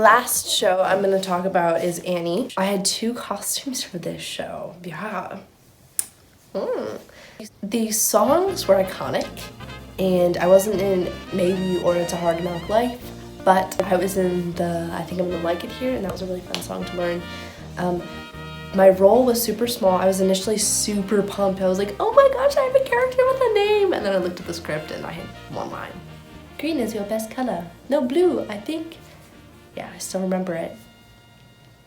last show I'm going to talk about is Annie. I had 2 costumes for this show. Yeah. The songs were iconic, and I wasn't in Maybe or It's a Hard Knock Life, but I was in the I Think I'm Gonna Like It Here, and that was a really fun song to learn. My role was super small. I was initially super pumped. I was like, oh my gosh, I have a character with a name! And then I looked at the script and I had one line. Green is your best color. No, blue, I think. Yeah, I still remember it.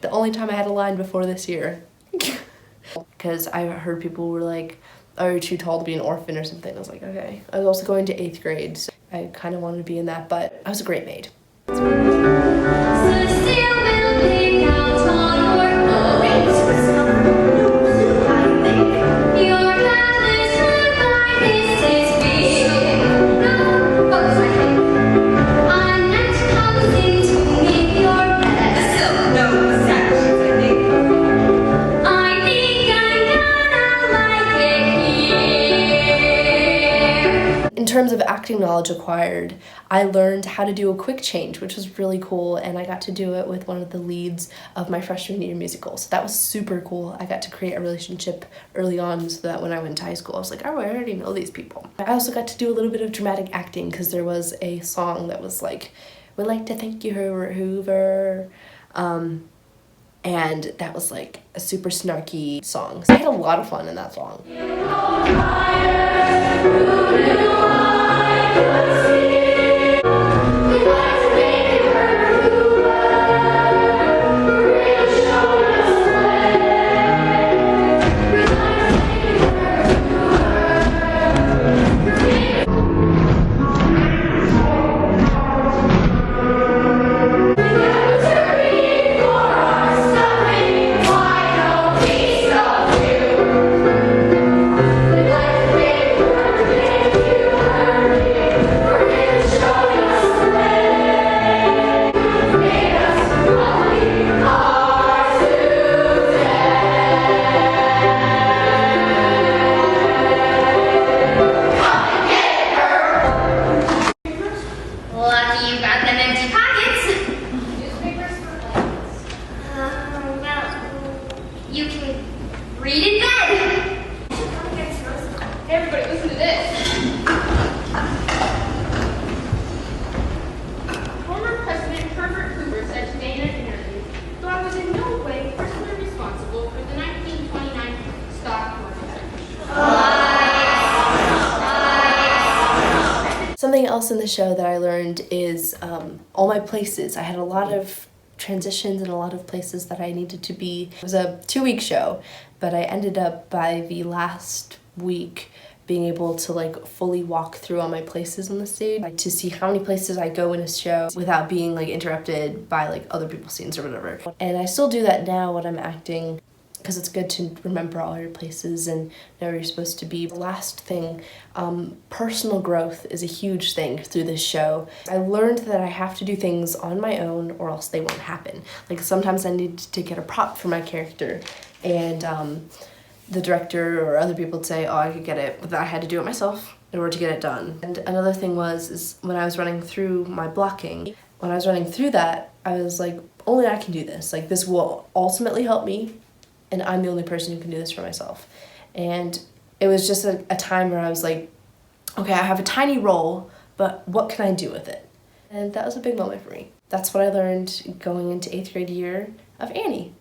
The only time I had a line before this year. Because I heard people were like, oh, you're too tall to be an orphan or something. I was like, okay. I was also going to 8th grade, so I kind of wanted to be in that, but I was a great maid. In terms of acting knowledge acquired, I learned how to do a quick change, which was really cool, and I got to do it with one of the leads of my freshman year musical. So that was super cool. I got to create a relationship early on so that when I went to high school, I was like, oh, I already know these people. I also got to do a little bit of dramatic acting because there was a song that was like, we'd like to thank you, Hoover. And that was like a super snarky song. So I had a lot of fun in that song. You can read in bed. Hey everybody, listen to this. Former President Herbert Hoover said today in an interview, though I was in no way personally responsible for the 1929 stock market. Something else in the show that I learned is all my places. I had a lot of transitions and a lot of places that I needed to be. It was a 2-week show, but I ended up by the last week being able to like fully walk through all my places on the stage, like to see how many places I go in a show without being like interrupted by like other people's scenes or whatever. And I still do that now when I'm acting, because it's good to remember all your places and know where you're supposed to be. The last thing, personal growth is a huge thing through this show. I learned that I have to do things on my own or else they won't happen. Like sometimes I need to get a prop for my character, and the director or other people would say, oh, I could get it, but I had to do it myself in order to get it done. And another thing is when I was running through my blocking, when I was running through that, I was like, only I can do this. Like this will ultimately help me, and I'm the only person who can do this for myself. And it was just a time where I was like, okay, I have a tiny role, but what can I do with it? And that was a big moment for me. That's what I learned going into 8th grade year of Annie.